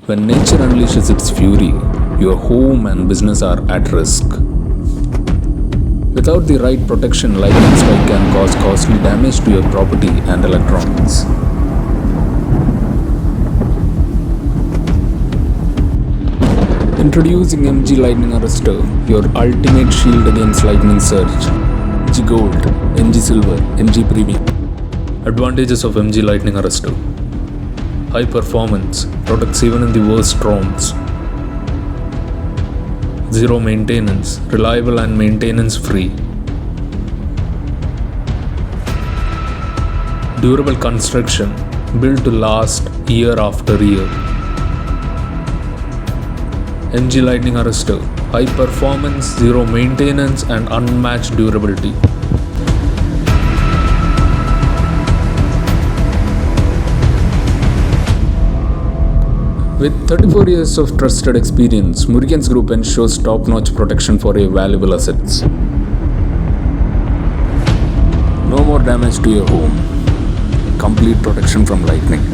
When nature unleashes its fury, your home and business are at risk. Without the right protection, lightning strike can cause costly damage to your property and electronics. Introducing MG Lightning Arrestor, your ultimate shield against lightning surge. MG Gold, MG Silver, MG Premium. Advantages of MG Lightning Arrestor: high performance, protects even in the worst storms. Zero maintenance, reliable and maintenance free. Durable construction, built to last year after year. MG Lightning Arrestor, high performance, zero maintenance and unmatched durability. With 34 years of trusted experience, Murickens Group ensures top-notch protection for your valuable assets. No more damage to your home. Complete protection from lightning.